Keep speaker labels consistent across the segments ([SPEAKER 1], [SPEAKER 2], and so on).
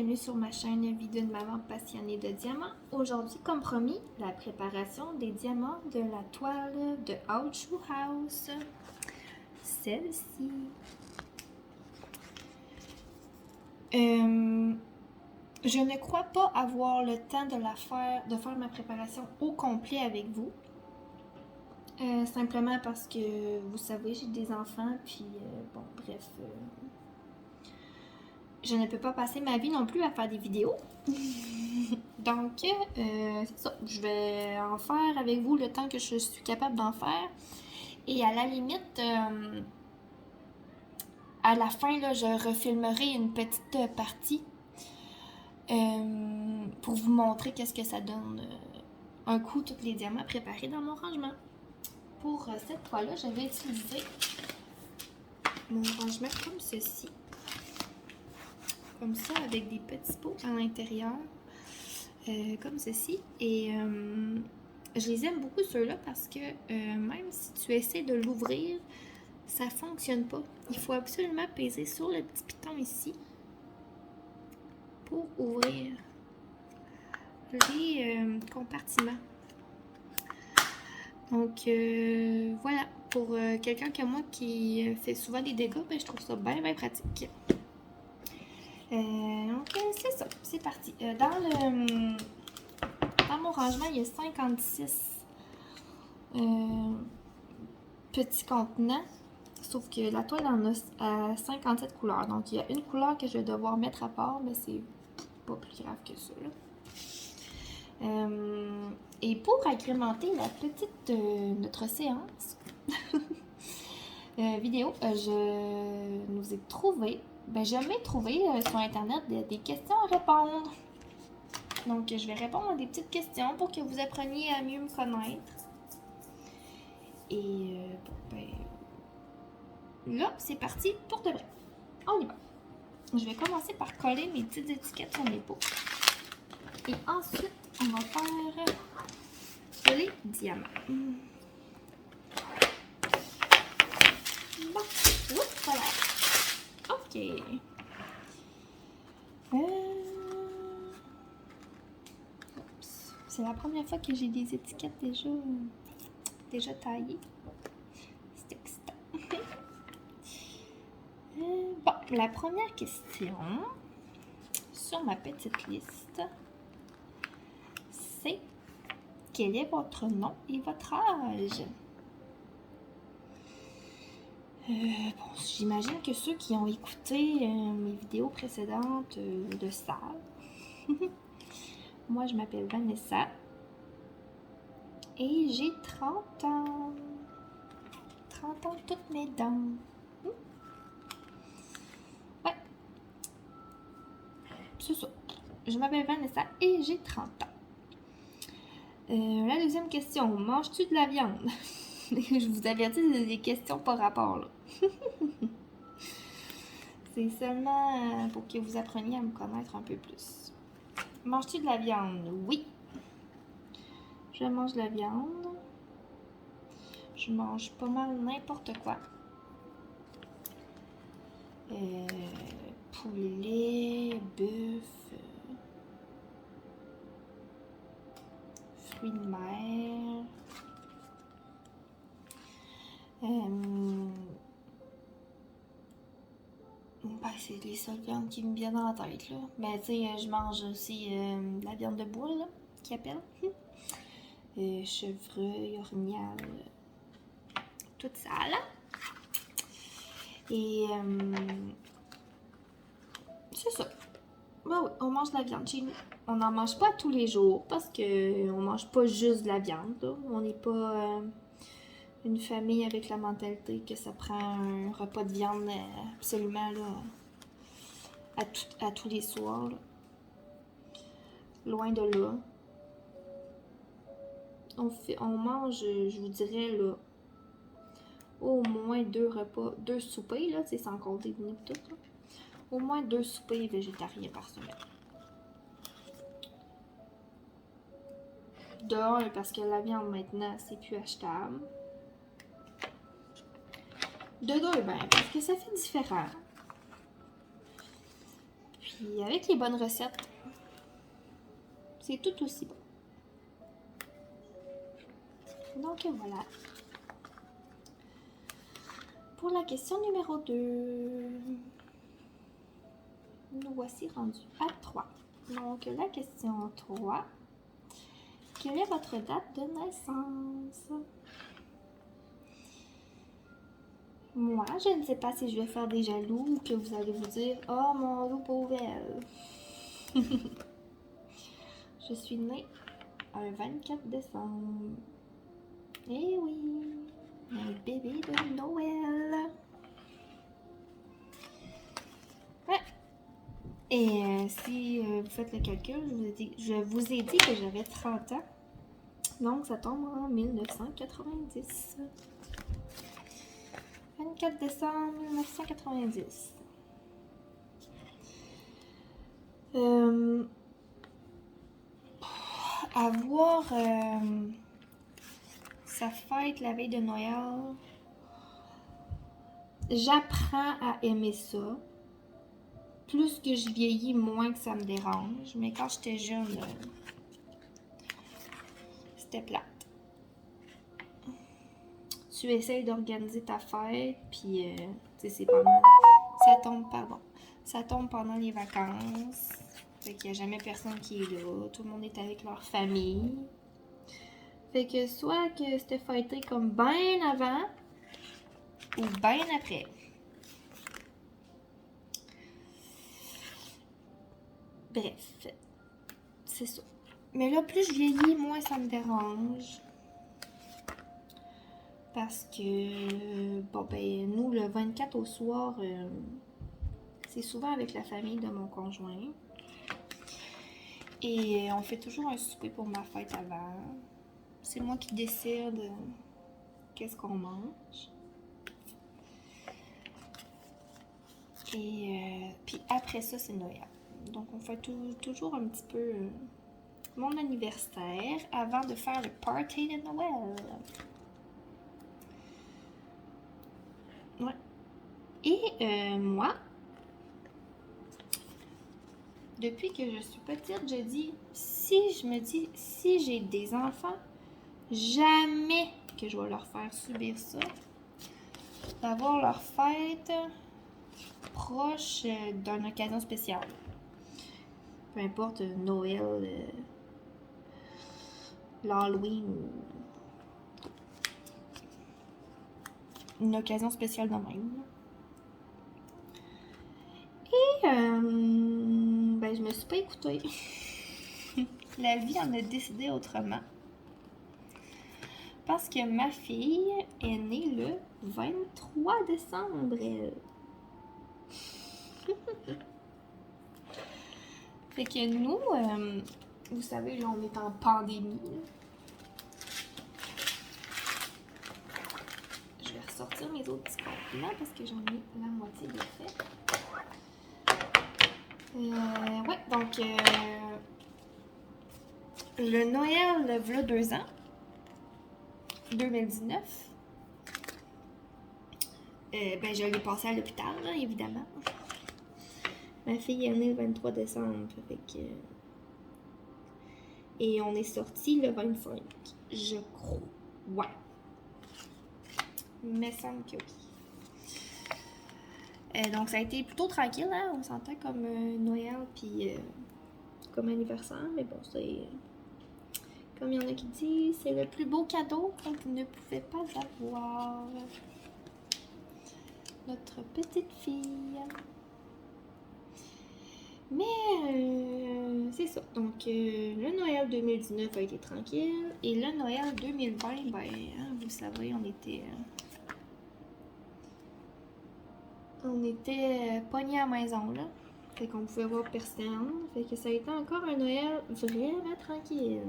[SPEAKER 1] bienvenue sur ma chaîne Vie d'une maman passionnée de diamants. Aujourd'hui, comme promis, la préparation des diamants de la toile de Old Shoe House. Celle-ci. Je ne crois pas avoir le temps de faire ma préparation au complet avec vous. Simplement parce que, vous savez, j'ai des enfants, puis bon, bref... je ne peux pas passer ma vie non plus à faire des vidéos. Donc, c'est ça. Je vais en faire avec vous le temps que je suis capable d'en faire. Et à la limite, à la fin, là, je refilmerai une petite partie pour vous montrer qu'est-ce que ça donne un coup, tous les diamants préparés dans mon rangement. Pour cette toile-là, je vais utiliser mon rangement comme ceci. Comme ça, avec des petits pots à l'intérieur, comme ceci. Et je les aime beaucoup ceux-là parce que même si tu essaies de l'ouvrir, ça fonctionne pas. Il faut absolument peser sur le petit piton ici pour ouvrir les compartiments. Donc voilà, pour quelqu'un comme moi qui fait souvent des dégâts, ben, je trouve ça bien pratique. Donc, c'est ça, c'est parti. Dans mon rangement, il y a 56 petits contenants, sauf que la toile en a 57 couleurs. Donc, il y a une couleur que je vais devoir mettre à part, mais c'est pas plus grave que ça, là. Et pour agrémenter la petite notre séance vidéo, je nous ai trouvé... je m'ai trouvé sur Internet des questions à répondre. Donc, je vais répondre à des petites questions pour que vous appreniez à mieux me connaître. Et là, c'est parti pour de vrai. On y va. Je vais commencer par coller mes petites étiquettes sur mes pots. Et ensuite, on va faire les diamants. Bon, oups, voilà. Ok. C'est la première fois que j'ai des étiquettes déjà taillées. C'est excitant. Bon, la première question sur ma petite liste, c'est quel est votre nom et votre âge? Bon, j'imagine que ceux qui ont écouté mes vidéos précédentes le savent. Moi, je m'appelle Vanessa et j'ai 30 ans. 30 ans, toutes mes dents. Ouais. C'est ça. Je m'appelle Vanessa et j'ai 30 ans. La deuxième question, manges-tu de la viande? Je vous avertis, c'est des questions par rapport, là. C'est seulement pour que vous appreniez à me connaître un peu plus. Manges-tu de la viande? Oui. Je mange de la viande. Je mange pas mal n'importe quoi. Poulet, bœuf, fruits de mer. C'est les seules viandes qui me viennent en tête, là. Mais tu sais, je mange aussi de la viande de bois, là, qui appelle. Chevreuil, orignal, tout ça, là. Et c'est ça. Ben oui, on mange de la viande chez nous. On n'en mange pas tous les jours parce que on mange pas juste de la viande, là. On n'est pas une famille avec la mentalité que ça prend un repas de viande absolument, là, à tous les soirs, là. Loin de là. On mange, je vous dirais, là, au moins 2 repas, 2 soupers, là, c'est sans compter dîner et tout, là. Au moins 2 soupers végétariens par semaine. De un, parce que la viande maintenant, c'est plus achetable. De deux, ben, parce que ça fait différent. Puis, Puis avec les bonnes recettes, c'est tout aussi bon. Donc voilà. Pour la question numéro 2, nous voici rendus à 3. Donc la question 3, quelle est votre date de naissance? Moi, je ne sais pas si je vais faire des jaloux ou que vous allez vous dire « Oh, mon loup pauvre elle! » Je suis née un 24 décembre. Eh oui, un bébé de Noël. Ouais. Et si vous faites le calcul, je vous ai dit que j'avais 30 ans. Donc, ça tombe en 1990. 24 décembre 1990. Avoir sa fête la veille de Noël, j'apprends à aimer ça. Plus que je vieillis, moins que ça me dérange. Mais quand j'étais jeune, c'était plate. Tu essayes d'organiser ta fête, puis tu sais, c'est pendant... Ça tombe pendant les vacances. Fait qu'il n'y a jamais personne qui est là. Tout le monde est avec leur famille. Fait que soit que c'était fêté comme bien avant, ou bien après. Bref, c'est ça. Mais là, plus je vieillis, moins ça me dérange. Parce que, bon ben, nous, le 24 au soir, c'est souvent avec la famille de mon conjoint. Et on fait toujours un souper pour ma fête avant. C'est moi qui décide qu'est-ce qu'on mange. Et puis après ça, c'est Noël. Donc on fait toujours un petit peu mon anniversaire avant de faire le party de Noël. Ouais. Et moi, depuis que je suis petite, je dis, si j'ai des enfants, jamais que je vais leur faire subir ça. D'avoir leur fête proche d'une occasion spéciale. Peu importe Noël, l'Halloween ou une occasion spéciale de même. Et ben je me suis pas écoutée. La vie en a décidé autrement. Parce que ma fille est née le 23 décembre, elle. Fait que nous, vous savez, là, on est en pandémie. Là. Je vais ressortir mes autres petits compliments parce que j'en ai la moitié de fait. Ouais, donc le Noël, il y a 2 ans, 2019, ben je l'ai passé à l'hôpital, là, évidemment. Ma fille est née le 23 décembre, fait que... Et on est sorti le 25, je crois. Ouais. Il me semble que oui. Donc ça a été plutôt tranquille, hein? On s'entend comme Noël, puis comme anniversaire, mais bon, c'est... Comme il y en a qui disent, c'est le plus beau cadeau qu'on ne pouvait pas avoir. Notre petite fille. Mais c'est ça. Donc, le Noël 2019 a été tranquille. Et le Noël 2020, ben, hein, vous savez, on était pognés à la maison, là. Fait qu'on pouvait voir personne. Fait que ça a été encore un Noël vraiment tranquille.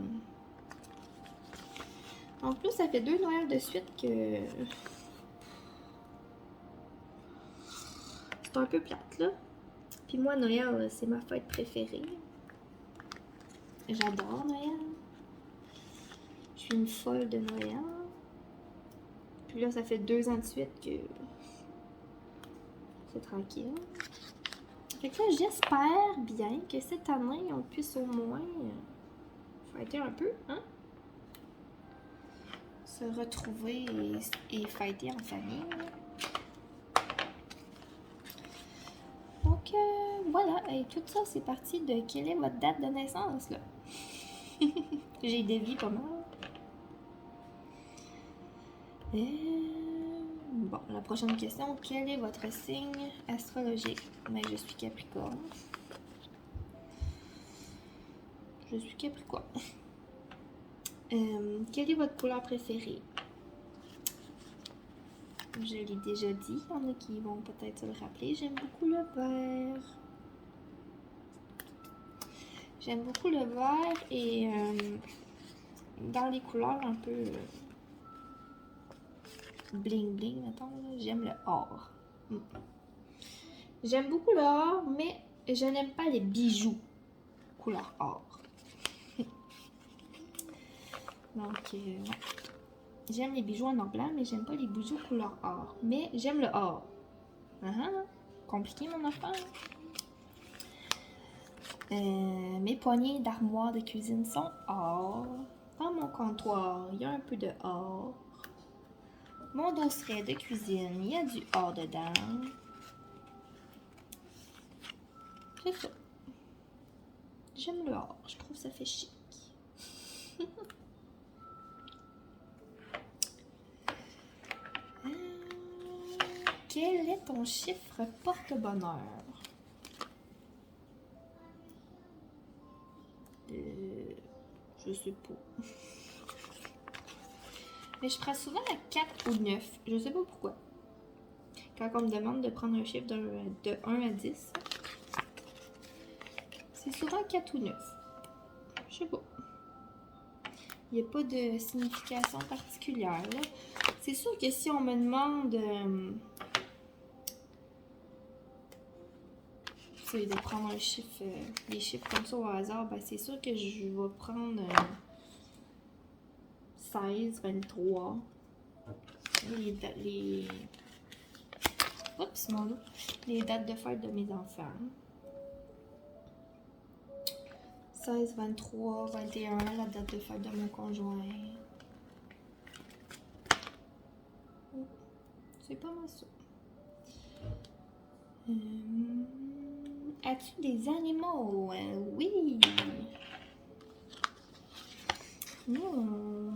[SPEAKER 1] En plus, ça fait 2 Noëls de suite que... C'est un peu plate, là. Puis moi, Noël, c'est ma fête préférée. J'adore Noël. Je suis une folle de Noël. Puis là, ça fait 2 ans de suite que c'est tranquille. Fait que là, j'espère bien que cette année, on puisse au moins fêter un peu, hein? Se retrouver et fêter en famille. Donc, voilà. Et tout ça, c'est parti de quelle est votre date de naissance, là? J'ai dévié pas mal. Bon, la prochaine question. Quel est votre signe astrologique? Mais je suis Capricorne. Je suis Capricorne. Quelle est votre couleur préférée? Je l'ai déjà dit. Il y en a qui vont peut-être se le rappeler. J'aime beaucoup le vert. J'aime beaucoup le vert et dans les couleurs un peu bling bling, mettons, j'aime le or. J'aime beaucoup le or, mais je n'aime pas les bijoux couleur or. Donc, ouais. J'aime les bijoux en or blanc, mais j'aime pas les bijoux couleur or. Mais j'aime le or. Compliqué mon affaire. Mes poignées d'armoire de cuisine sont or. Dans mon comptoir, il y a un peu de or. Mon dosseret de cuisine, il y a du or dedans. C'est ça. J'aime le or. Je trouve que ça fait chic. Quel est ton chiffre porte-bonheur? Je sais pas. Mais je prends souvent à 4 ou 9. Je sais pas pourquoi. Quand on me demande de prendre un chiffre de 1 à 10, c'est souvent 4 ou 9. Je sais pas. Il n'y a pas de signification particulière. C'est sûr que si on me demande de prendre un chiffre, des chiffres comme ça au hasard, ben c'est sûr que je vais prendre 16, 23. Oups, mon dos. Les dates de fête de mes enfants. 16, 23, 21, la date de fête de mon conjoint. C'est pas mal ça. As-tu des animaux? Oui. Non.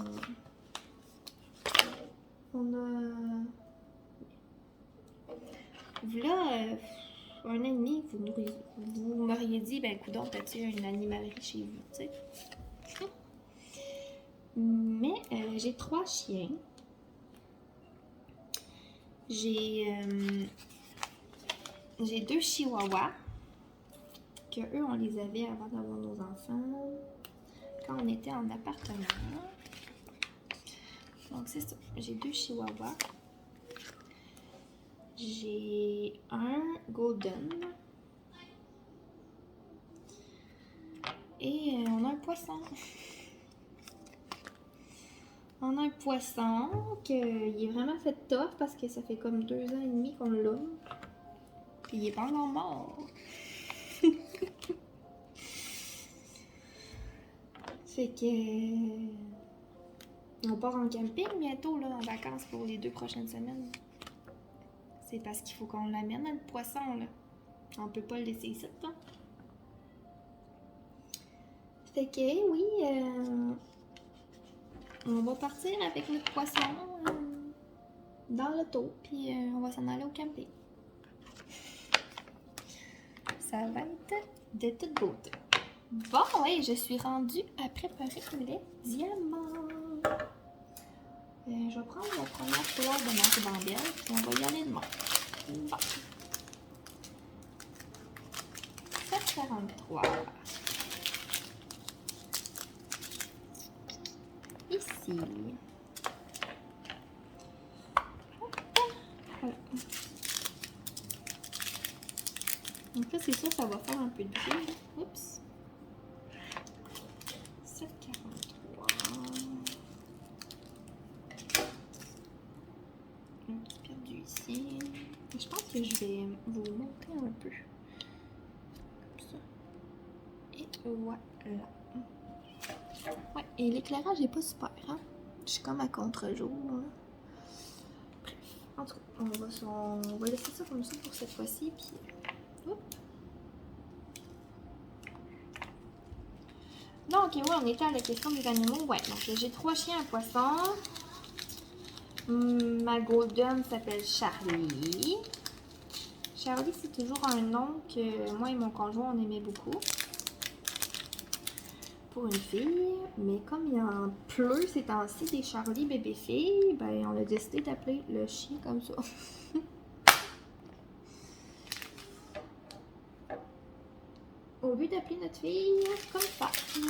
[SPEAKER 1] On a... Là, un an et demi, vous m'auriez dit, ben, coudonc, as-tu une animalerie chez vous, tu sais? Mais j'ai 3 chiens. J'ai 2 chihuahuas. Que eux, on les avait avant d'avoir nos enfants. Quand on était en appartement. Donc, c'est ça. J'ai 2 chihuahuas. J'ai un golden. Et on a un poisson. On a un poisson qui est vraiment fait tough parce que ça fait comme 2 ans et demi qu'on l'a. Puis il est pas encore mort. Fait que... on part en camping bientôt, là, en vacances pour les 2 prochaines semaines. C'est parce qu'il faut qu'on l'amène, le poisson, là. On peut pas le laisser ici, là. Fait que, oui, on va partir avec notre poisson dans l'auto, puis on va s'en aller au camping. Ça va être de toute beauté. Bon, oui, je suis rendue à préparer les diamants. Je vais prendre la première couleur de ma ribambelle, puis on va y aller demain. Bon. 743. Ici. Hop. Voilà. Donc là, c'est sûr que ça va faire un peu de bruit. Oups. 743. Un petit perdu ici. Je pense que je vais vous montrer un peu. Voilà. Ouais, et l'éclairage est pas super, hein? Je suis comme à contre-jour. Hein. Bref, en tout cas, on va laisser ça comme ça pour cette fois-ci, puis... Oups. Donc, ouais, on était à la question des animaux. Ouais, donc j'ai 3 chiens à poisson. Ma golden s'appelle Charlie. Charlie, c'est toujours un nom que moi et mon conjoint, on aimait beaucoup. Pour une fille. Mais comme il en pleut ces temps-ci des Charlie bébé-filles, ben on a décidé d'appeler le chien comme ça. Au lieu d'appeler notre fille comme ça. Je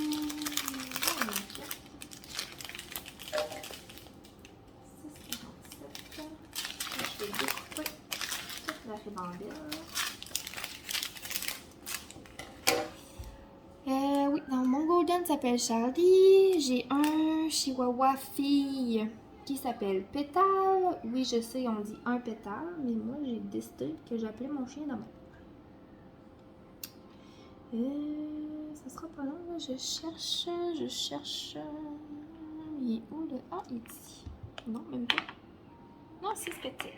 [SPEAKER 1] vais découper toute la ribambelle. Oui, donc mon golden s'appelle Charlie. J'ai un chihuahua fille qui s'appelle Pétale. Oui, je sais, on dit un pétale, mais moi j'ai décidé que j'appelais mon chien de même. Ça sera pas long, là. Je cherche. Il est où le... Ah, il est ici. Non, même pas. Non, c'est ce que c'est.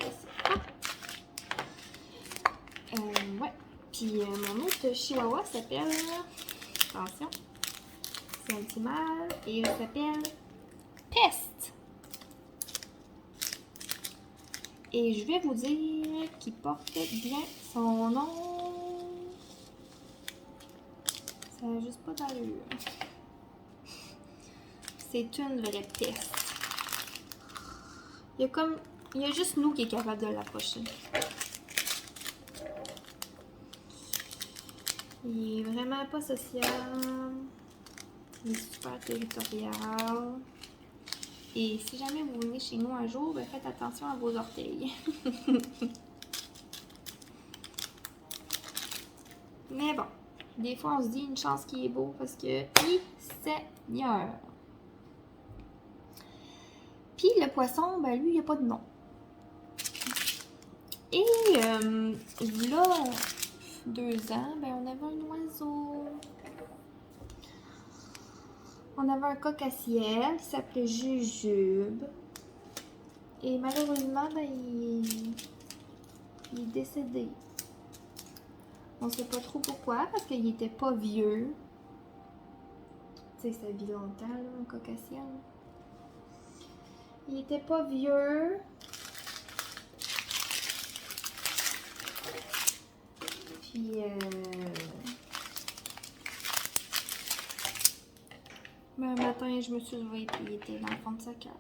[SPEAKER 1] Ouais. Puis mon autre chihuahua s'appelle... Attention. C'est un petit mâle. Et il s'appelle Peste. Et je vais vous dire qu'il porte bien son nom. Ça n'a juste pas d'allure. C'est une vraie peste. Il y a juste nous qui est capable de l'approcher. Il est vraiment pas social. Il est super territorial. Et si jamais vous venez chez nous un jour, ben faites attention à vos orteils. Mais bon, des fois on se dit une chance qu'il est beau parce que Seigneur. Puis le poisson, ben lui, il n'y a pas de nom. Et là, 2 ans, ben on avait un oiseau. On avait un coq à ciel qui s'appelait Jujube. Et malheureusement, ben, il est décédé. On sait pas trop pourquoi, parce qu'il était pas vieux. Tu sais, ça vit longtemps, là, un coq à ciel. Il était pas vieux. Puis, ben, un matin, je me suis levée et il était dans le fond de sa cage.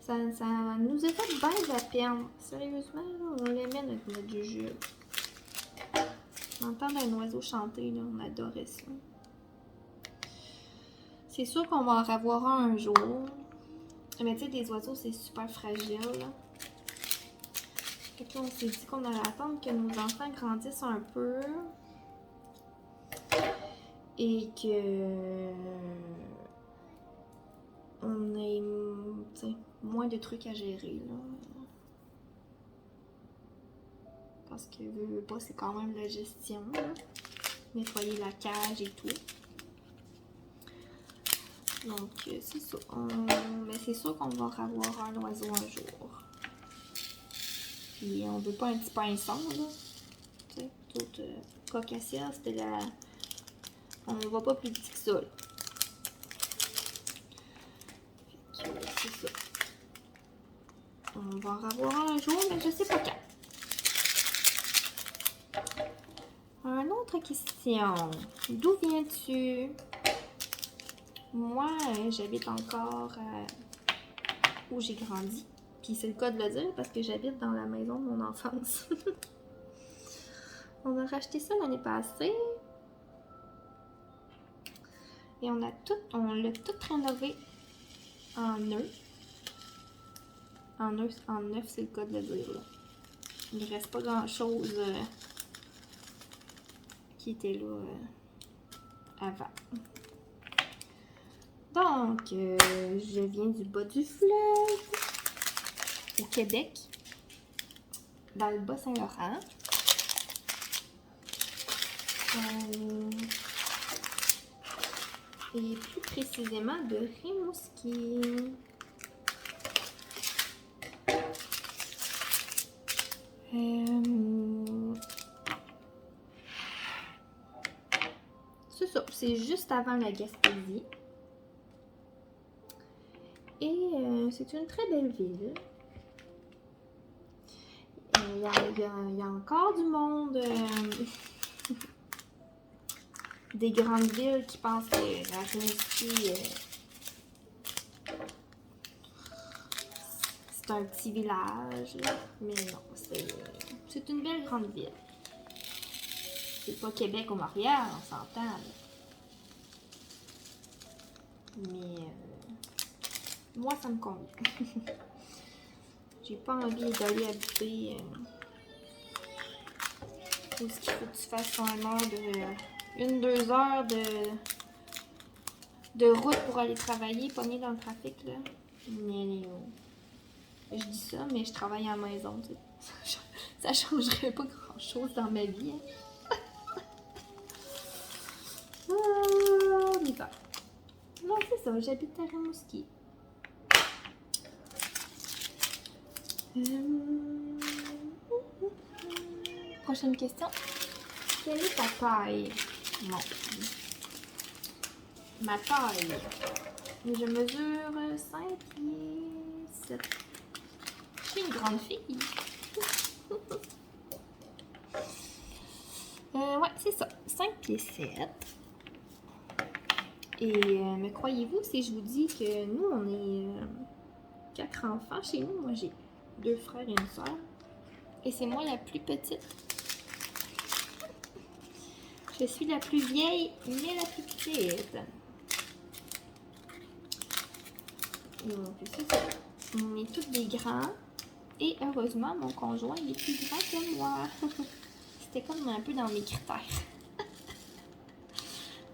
[SPEAKER 1] Ça nous a fait bien de la peine. Sérieusement, là, on l'aimait notre jujube. Entendre un oiseau chanter, là, on adorait ça. C'est sûr qu'on va en revoir un jour. Mais tu sais, des oiseaux, c'est super fragile. Là. Fait que là, on s'est dit qu'on allait attendre que nos enfants grandissent un peu. Et que... on ait, moins de trucs à gérer, là. Parce que, veux pas, c'est quand même la gestion, là. Nettoyer la cage et tout. Donc, c'est ça. Mais c'est sûr qu'on va avoir un oiseau un jour. Puis, on veut pas un petit pinson, là. Tu sais, tout coq à ciel, c'était la... On va pas plus petit que ça, là. Fait que, c'est ça. On va en avoir un jour, mais je sais pas quand. Une autre question. D'où viens-tu? Moi, j'habite encore où j'ai grandi. Puis c'est le cas de le dire parce que j'habite dans la maison de mon enfance. On a racheté ça l'année passée. Et on l'a tout rénové en neuf. En neuf, c'est le cas de le dire, là. Il ne reste pas grand-chose qui était là avant. Donc, je viens du bas du fleuve, au Québec, dans le Bas-Saint-Laurent. Et plus précisément de Rimouski. C'est ça, c'est juste avant la Gaspésie. Et c'est une très belle ville. Il y a encore du monde des grandes villes qui pensent que la Rimouski, c'est un petit village. Mais non, c'est une belle grande ville. C'est pas Québec ou Montréal, on s'entend. Là. Mais moi, ça me convient. J'ai pas envie d'aller habiter où il faut que tu fasses un heure de 1-2 heures de route pour aller travailler, pogné dans le trafic là. Mais je dis ça, mais je travaille à la maison, tu sais. Ça changerait pas grand chose dans ma vie. Hein. On y va. Non, c'est ça, j'habite à Rimouski. Prochaine question. Quelle est ta taille? Bon. Ma taille. Je mesure 5 pieds 7. Je suis une grande fille. Ouais, c'est ça. 5 pieds 7. Et me croyez-vous si je vous dis que nous, on est 4 enfants chez nous. Moi, j'ai 2 frères et une soeur. Et c'est moi la plus petite. Je suis la plus vieille, mais la plus petite. Donc, c'est ça. On est tous des grands. Et heureusement, mon conjoint, il est plus grand que moi. C'était comme un peu dans mes critères.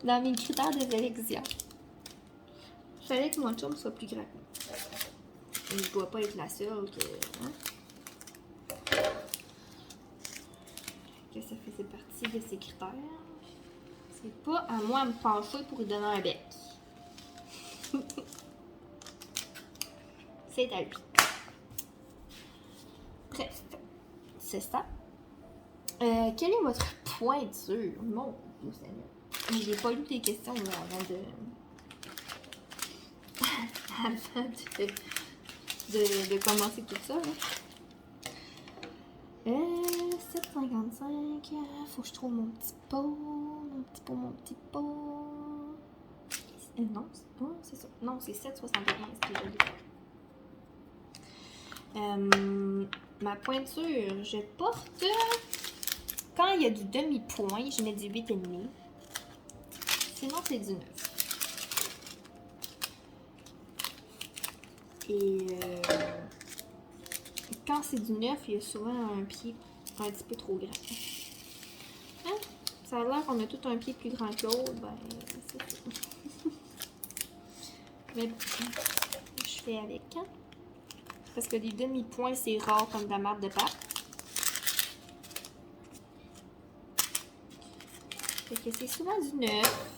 [SPEAKER 1] Dans mes critères de sélection. Il fallait que mon chum soit plus grand que moi. Et je dois pas être la seule que ça faisait partie de ses critères. C'est pas à moi de me pencher pour lui donner un bec. C'est à lui. Bref, c'est ça. Quel est votre pointure? Mon Dieu Seigneur. J'ai pas lu tes questions là, avant de commencer tout ça. Là. 7,55. Faut que je trouve mon petit pot. Mon petit pot. Non, c'est ça. Non, c'est 7,75 que j'ai. Ma pointure, je porte. Quand il y a du demi-point, je mets du 8,5. Sinon, c'est du 9. Et quand c'est du 9, il y a souvent un pied un petit peu trop grand. Hein? Ça a l'air qu'on a tout un pied plus grand que l'autre. Ben, c'est ça. Mais je fais avec. Hein? Parce que les demi-points, c'est rare comme de la marde de pâte. Fait que c'est souvent du 9.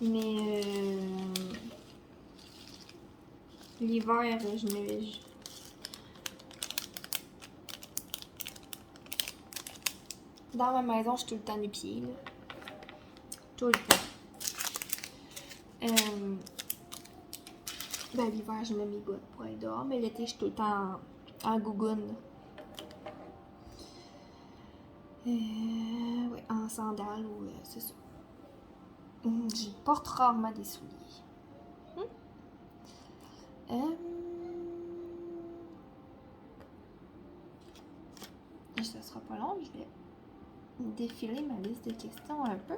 [SPEAKER 1] Mais l'hiver, je mets. Dans ma maison, je suis tout le temps nu-pieds. Tout le temps. Ben, l'hiver, je mets mes bottes pour aller dehors, mais l'été, je suis tout le temps en gougoune. Ouais, en sandales ou c'est ça. Je porte rarement des souliers. Et ça sera pas long, je vais défiler ma liste de questions un peu.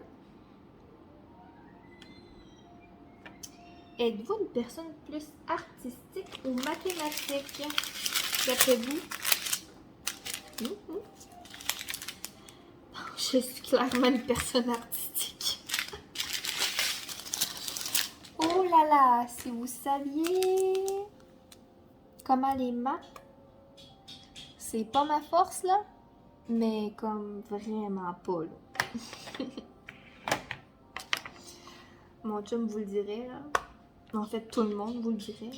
[SPEAKER 1] Êtes-vous une personne plus artistique ou mathématique, d'après vous? Je suis clairement une personne artistique. Oh là là, si vous saviez comment les maths, c'est pas ma force là. Mais comme vraiment pas, là. Mon chum vous le dirait, là. En fait, tout le monde vous le dirait.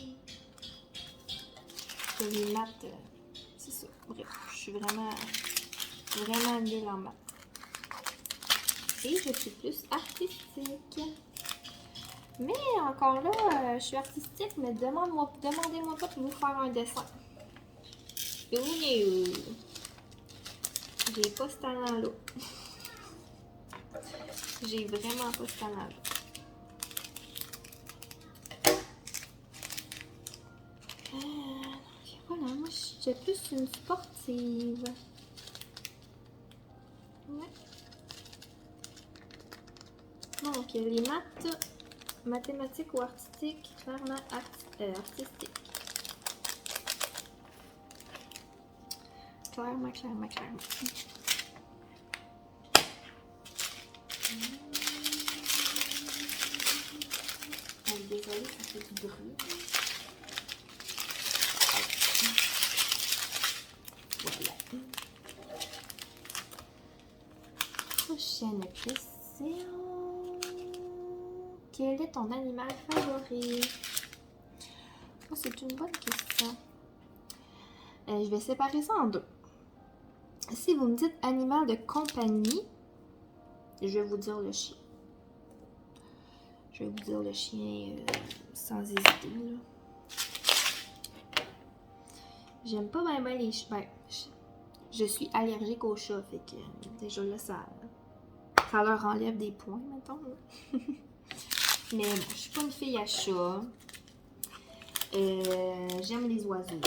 [SPEAKER 1] Que les maths, c'est ça. Bref, je suis vraiment nulle en maths. Et je suis plus artistique. Mais encore là, je suis artistique, mais demandez-moi pas de vous faire un dessin. J'ai pas ce talent-là. J'ai vraiment pas ce talent-là. Voilà, moi j'étais plus une sportive. Ouais. Donc les maths, mathématiques ou artistiques, clairement artistique. Clairement. Oh, désolée, ça fait du bruit. Voilà. Prochaine question. Quel est ton animal favori? Oh, c'est une bonne question. Je vais séparer ça en deux. Si vous me dites animal de compagnie, je vais vous dire le chien. Je vais vous dire le chien sans hésiter. Là. J'aime pas vraiment les chiens. Ben, je suis allergique aux chats, fait que déjà là, ça leur enlève des points, mettons. Mais bon, je suis pas une fille à chat. J'aime les oiseaux.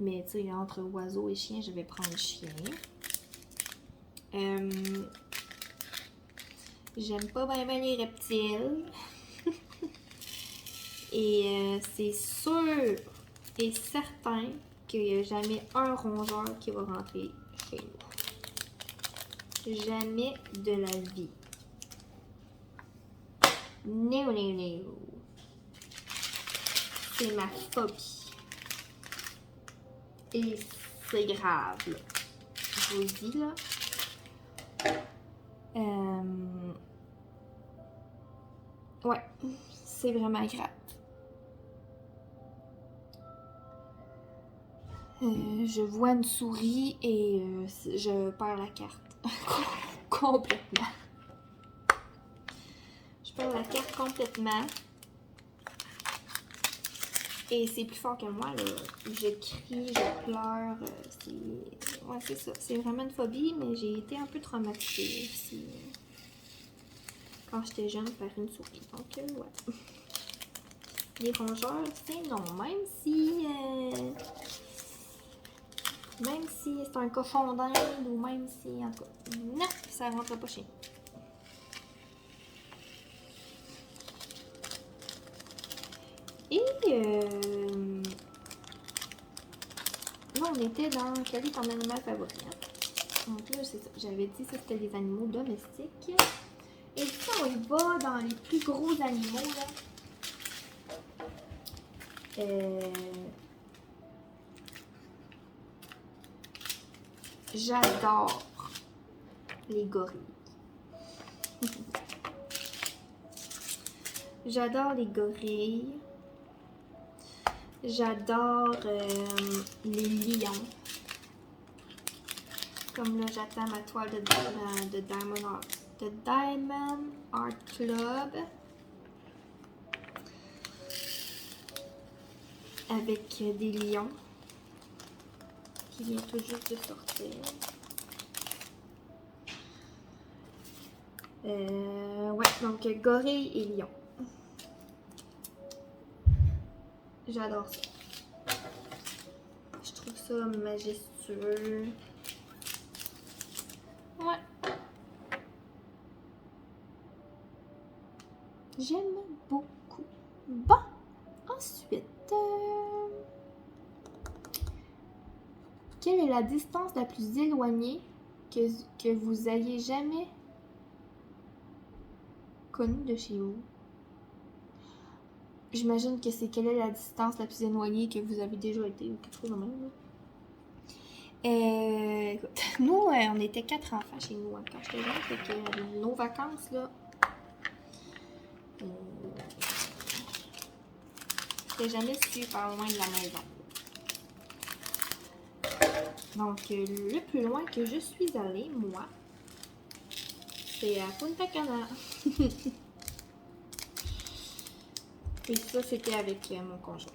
[SPEAKER 1] Mais tu sais, entre oiseaux et chien, je vais prendre chien. J'aime pas vraiment les reptiles. Et c'est sûr et certain qu'il n'y a jamais un rongeur qui va rentrer chez nous. Jamais de la vie. No. C'est ma phobie. Et c'est grave, là. Je vous le dis, là. Ouais, c'est vraiment grave. Je vois une souris et je perds la carte. Complètement. Je perds la carte complètement. Et c'est plus fort que moi, là. Je crie, je pleure. Ouais, c'est ça. C'est vraiment une phobie, mais j'ai été un peu traumatisée aussi. Quand j'étais jeune, par une souris. Donc, ouais. Les rongeurs, c'est non. Même si c'est un cochon d'Inde ou même si, en tout cas, non, ça rentre pas chez nous. Et là, on était dans quel est ton animal favori? Hein? Donc là, c'est ça. J'avais dit ça, c'était les animaux domestiques. Et si on y va dans les plus gros animaux, là, j'adore les gorilles. J'adore les gorilles. J'adore les lions. Comme là, j'attends ma toile de Diamond Art Club. Avec des lions. Qui vient tout juste de sortir. Ouais, donc gorille et lion. J'adore ça. Je trouve ça majestueux. Ouais. J'aime beaucoup. Bon, ensuite, quelle est la distance la plus éloignée que vous ayez jamais connue de chez vous? J'imagine que c'est quelle est la distance la plus éloignée que vous avez déjà été ou quelque chose de même. Écoute, nous, on était 4 enfants chez nous quand j'étais jeune, fait que nos vacances, là, c'était jamais super loin de la maison. Donc, le plus loin que je suis allée, moi, c'est à Punta Cana. Et ça, c'était avec mon conjoint.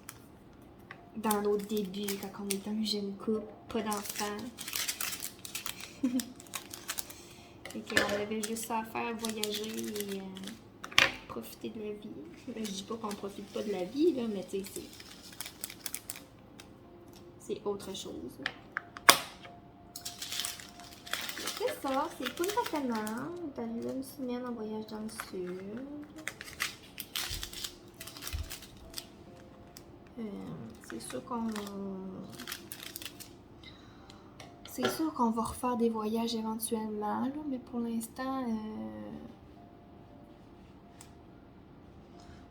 [SPEAKER 1] Dans nos débuts, quand on était un jeune couple, pas d'enfants. Et qu'on avait juste ça à faire, voyager et profiter de la vie. Ben, je dis pas qu'on profite pas de la vie, là, mais tu sais, c'est autre chose. C'est ça, c'est Punta Cana. On est arrivé une semaine en voyage dans le sud. C'est sûr qu'on va refaire des voyages éventuellement, là, mais pour l'instant,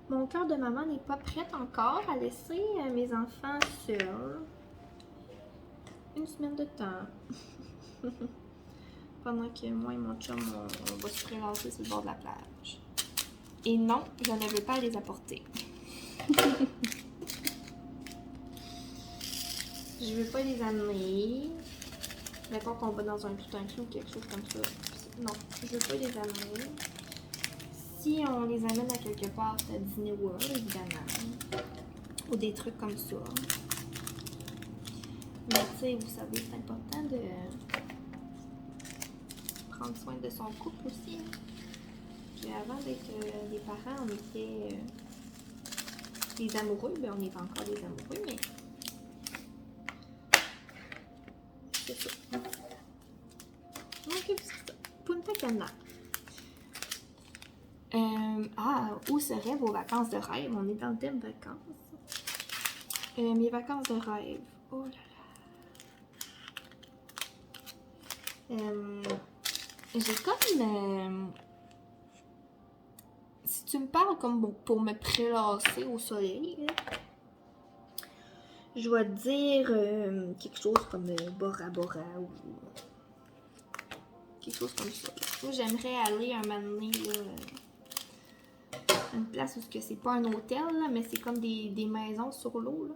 [SPEAKER 1] mon cœur de maman n'est pas prête encore à laisser mes enfants seuls. Une semaine de temps. Pendant que moi et mon chum, on va se prélasser sur le bord de la plage. Et non, je ne veux pas les apporter. Je veux pas les amener. Mettons qu'on va dans tout inclus ou quelque chose comme ça. Non, je veux pas les amener. Si on les amène à quelque part, c'est à Disney World, évidemment. Ou des trucs comme ça. Mais tu sais, vous savez, c'est important de prendre soin de son couple aussi. Puis avant d'être des parents, on était des amoureux. Ben, on est encore des amoureux, mais c'est ça. Donc, c'est ça. Punta Cana. Où seraient vos vacances de rêve? On est dans le thème vacances. Mes vacances de rêve. Oh là là. J'ai comme... si tu me parles comme pour me prélasser au soleil, là, je vais te dire quelque chose comme Bora Bora ou quelque chose comme ça. Moi, j'aimerais aller un moment donné, là, une place où c'est pas un hôtel, là, mais c'est comme des maisons sur l'eau, là.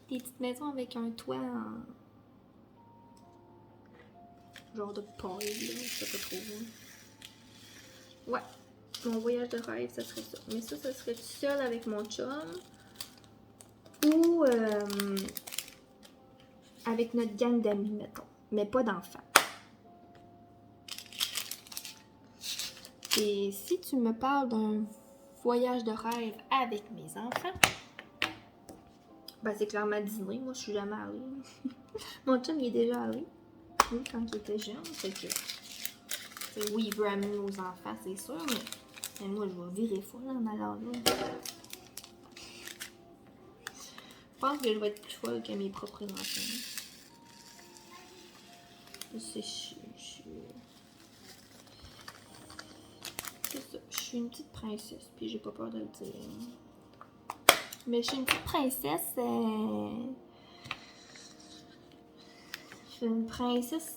[SPEAKER 1] Des petites maisons avec un toit en genre de paille, là, je sais pas trop. Ouais, mon voyage de rêve, ça serait ça. Mais ça serait tout seul avec mon chum ou avec notre gang d'amis, mettons. Mais pas d'enfants. Et si tu me parles d'un voyage de rêve avec mes enfants, ben c'est clairement Disney. Moi, je suis jamais allée. Mon chum, il est déjà allé. Oui, quand il était jeune. Fait que, oui, il veut amener nos enfants, c'est sûr, mais moi, je vais virer folle en allant là. Je pense que je vais être plus folle que mes propres enfants. C'est ça. Je suis une petite princesse, puis j'ai pas peur de le dire. Mais je suis une petite princesse. Je suis une princesse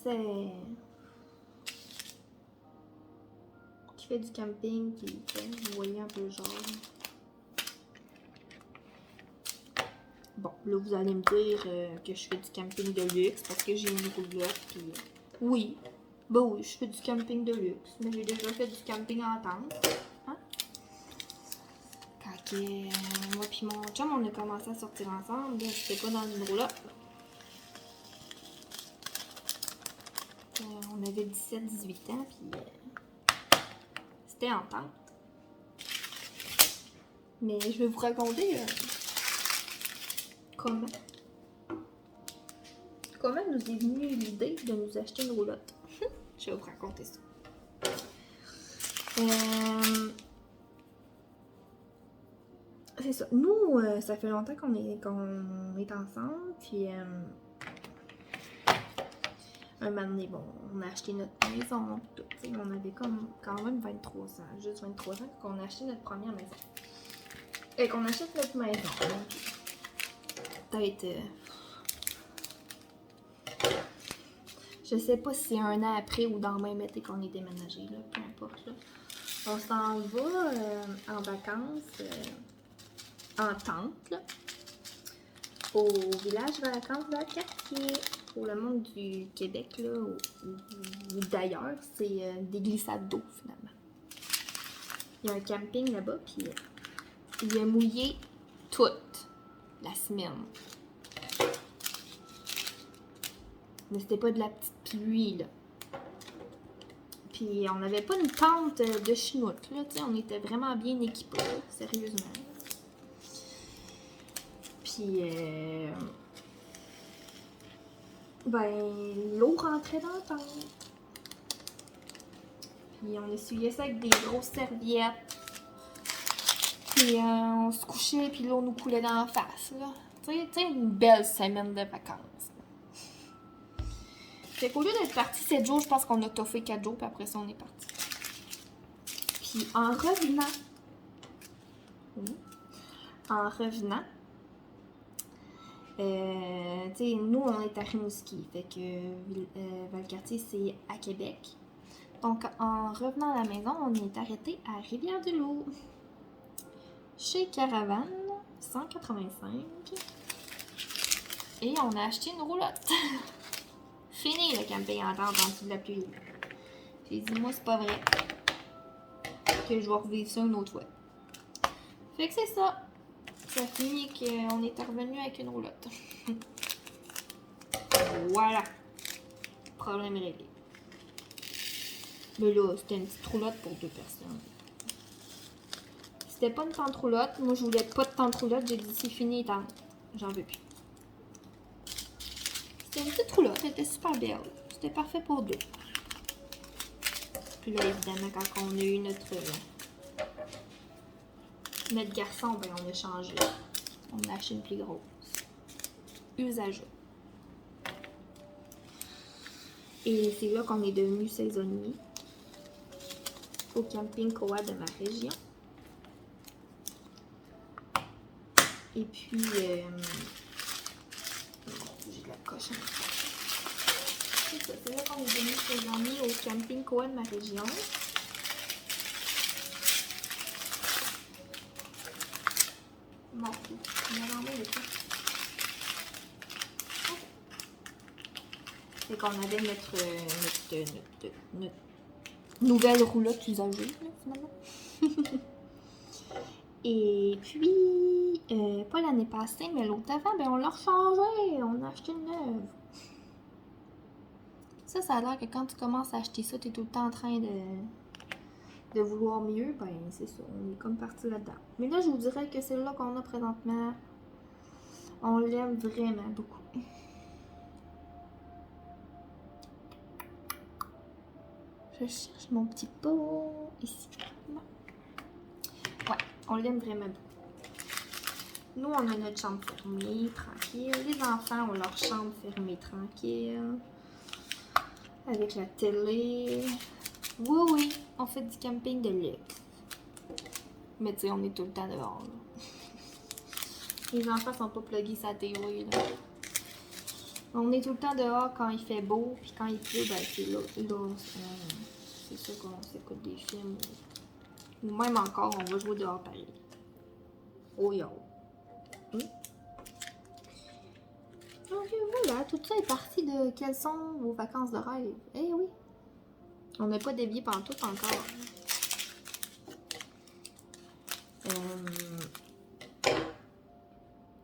[SPEAKER 1] qui fait du camping, puis vous voyez un peu le genre. Bon, là, vous allez me dire que je fais du camping de luxe parce que j'ai une roulotte, puis oui. Bah oui, je fais du camping de luxe, mais j'ai déjà fait du camping en tente. Hein? Quand moi puis mon chum, on a commencé à sortir ensemble, c'était pas dans une roulotte. On avait 17-18 ans, puis c'était en tente. Mais je vais vous raconter comment nous est venue l'idée de nous acheter une roulotte. Je vais vous raconter ça. C'est ça. Nous, ça fait longtemps qu'on est ensemble, puis un moment donné, bon, on a acheté notre maison, tout, on avait comme quand même 23 ans, juste 23 ans qu'on a acheté notre première maison. Et qu'on achète notre maison. Peut-être Je sais pas si c'est un an après ou dans le même été qu'on est déménagé, là, peu importe. Là. On s'en va en vacances en tente, là, au village vacances Valcartier. Pour le monde du Québec, là, ou d'ailleurs, c'est des glissades d'eau, finalement. Il y a un camping là-bas, puis il a mouillé toute la semaine. Mais c'était pas de la petite pluie, là. Puis on n'avait pas une tente de chenoute, là, tu sais, on était vraiment bien équipés, là, sérieusement. Puis, ben, l'eau rentrait dans la tente. Puis on essuyait ça avec des grosses serviettes. Puis on se couchait, puis l'eau nous coulait dans la face, là. Tu sais, une belle semaine de vacances. Fait qu'au lieu d'être parti 7 jours, je pense qu'on a toffé 4 jours, puis après ça, on est parti. Puis en revenant, tu sais, nous, on est à Rimouski, fait que Valcartier, c'est à Québec. Donc, en revenant à la maison, on est arrêté à Rivière-du-Loup, chez Caravane, 185. Et on a acheté une roulotte. Fini le camping en tente en dessous de la pluie. J'ai dit, moi, c'est pas vrai que je vais revivre ça une autre fois. Fait que c'est ça. Ça finit qu'on est revenu avec une roulotte. Voilà. Problème réglé. Mais là, c'était une petite roulotte pour 2 personnes. C'était pas une tente roulotte. Moi, je voulais pas de tente roulotte. J'ai dit, c'est fini, tente. J'en veux plus. C'était une petite roulotte. Elle était super belle. C'était parfait pour 2. Puis là, évidemment, quand on a eu notre garçon, ben, on a changé. On a acheté une plus grosse. Usagée. Et c'est là qu'on est devenu saisonnier au camping Koa de ma région. Et puis, j'ai de la cochon. C'est ça, c'est là qu'on est devenu saisonnier au camping Koa de ma région. Bon, on a l'enlevé le temps. Fait qu'on avait notre nouvelle roulotte usagée, là, finalement. Et puis, pas l'année passée, mais l'autre avant, ben on l'a rechangé. On a acheté une neuve. Ça a l'air que quand tu commences à acheter ça, tu es tout le temps en train de vouloir mieux. Ben, c'est ça. On est comme parti là-dedans. Mais là, je vous dirais que celle-là qu'on a présentement, on l'aime vraiment beaucoup. Je cherche mon petit pot ici. Ouais, on l'aime vraiment beaucoup. Nous, on a notre chambre fermée, tranquille. Les enfants ont leur chambre fermée, tranquille. Avec la télé. Oui, oui, on fait du camping de luxe. Mais tu sais, on est tout le temps dehors. Là. Les enfants sont pas plugués sa télé. Là. On est tout le temps dehors quand il fait beau, puis quand il pleut, ben c'est là c'est ça qu'on s'écoute des films. Ou même encore, on va jouer dehors pareil. Oh yo. Donc voilà, tout ça est parti de quelles sont vos vacances de rêve. Eh oui. On n'a pas dévié pantoute encore.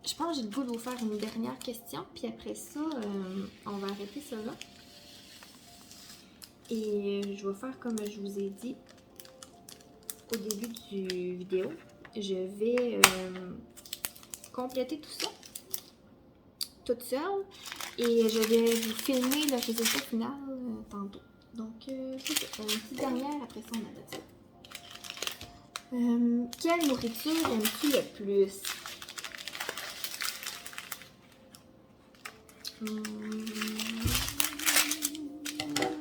[SPEAKER 1] Je pense que j'ai le goût de vous faire une dernière question, puis après ça, on va arrêter ça là. Et je vais faire comme je vous ai dit au début du vidéo. Je vais compléter tout ça toute seule et je vais vous filmer le résultat final tantôt. Donc, c'est ça. Une petite dernière, après ça, on arrête ça. Quelle nourriture aimes-tu le plus?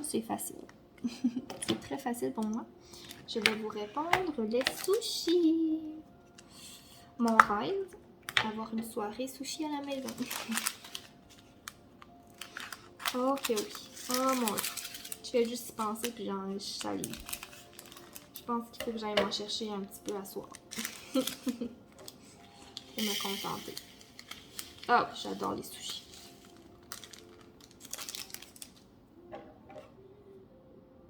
[SPEAKER 1] C'est facile. C'est très facile pour moi. Je vais vous répondre les sushis. Mon rêve, avoir une soirée sushi à la maison. Ok, oui. Oh mon Dieu. Je fais juste y penser, puis je salive. Je pense qu'il faut que j'aille m'en chercher un petit peu à soir. Pour me contenter. Oh, j'adore les sushis.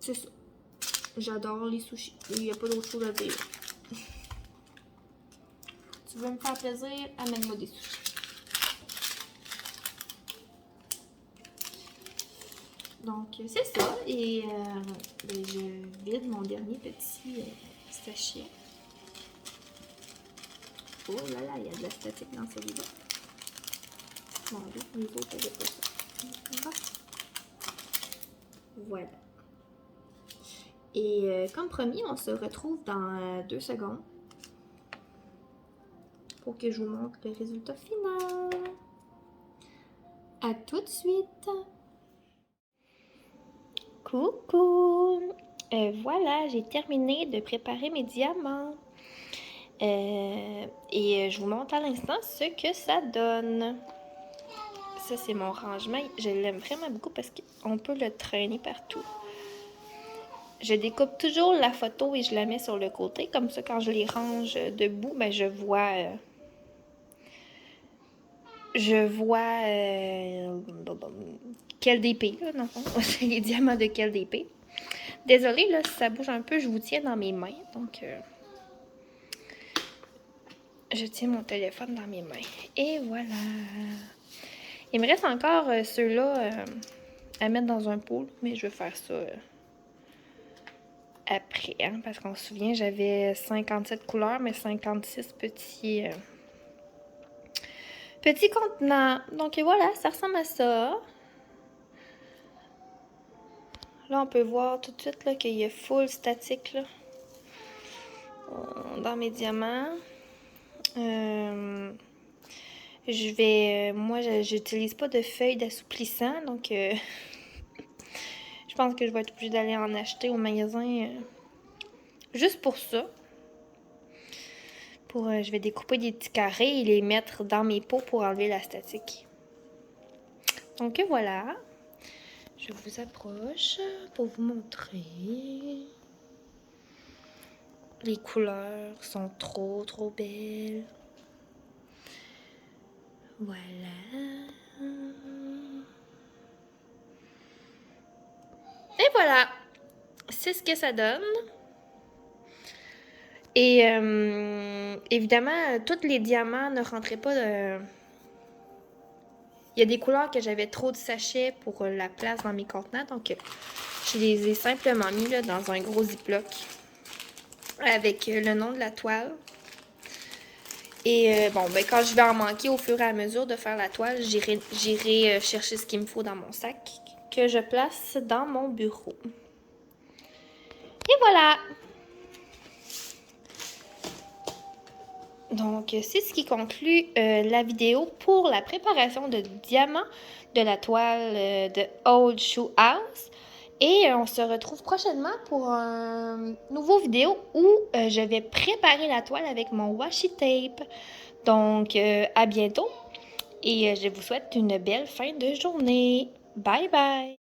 [SPEAKER 1] C'est ça. J'adore les sushis. Il n'y a pas d'autre chose à dire. Tu veux me faire plaisir? Amène-moi des sushis. Donc, c'est ça. Et je vide mon dernier petit sachet. Oh là là, il y a de la statique dans celui-là. Mon Dieu, les autres n'avaient pas ça. Voilà. Et comme promis, on se retrouve dans 2 secondes pour que je vous montre le résultat final. À tout de suite! Coucou! Voilà, j'ai terminé de préparer mes diamants. Et je vous montre à l'instant ce que ça donne. Ça, c'est mon rangement. Je l'aime vraiment beaucoup parce qu'on peut le traîner partout. Je découpe toujours la photo et je la mets sur le côté. Comme ça, quand je les range debout, ben, je vois quel DP, là, dans le fond. C'est les diamants de quel DP. Désolée, là, si ça bouge un peu, je vous tiens dans mes mains. Donc, je tiens mon téléphone dans mes mains. Et voilà. Il me reste encore ceux-là à mettre dans un pot, mais je vais faire ça après, hein, parce qu'on se souvient, j'avais 57 couleurs, mais 56 petits contenants. Donc voilà, ça ressemble à ça. Là, on peut voir tout de suite là, qu'il y a full statique là, dans mes diamants. Moi, j'utilise pas de feuilles d'assouplissant, donc je pense que je vais être obligée d'aller en acheter au magasin juste pour ça. Je vais découper des petits carrés et les mettre dans mes pots pour enlever la statique. Donc voilà, je vous approche pour vous montrer. Les couleurs sont trop belles. Voilà. Et voilà, c'est ce que ça donne. Et évidemment, tous les diamants ne rentraient pas de... Il y a des couleurs que j'avais trop de sachets pour la place dans mes contenants. Donc, je les ai simplement mis là, dans un gros ziploc avec le nom de la toile. Et bon, ben, quand je vais en manquer au fur et à mesure de faire la toile, j'irai chercher ce qu'il me faut dans mon sac que je place dans mon bureau. Et voilà! Donc, c'est ce qui conclut la vidéo pour la préparation de diamants de la toile de Old Shoe House. Et on se retrouve prochainement pour un nouveau vidéo où je vais préparer la toile avec mon washi tape. Donc, à bientôt et je vous souhaite une belle fin de journée. Bye bye!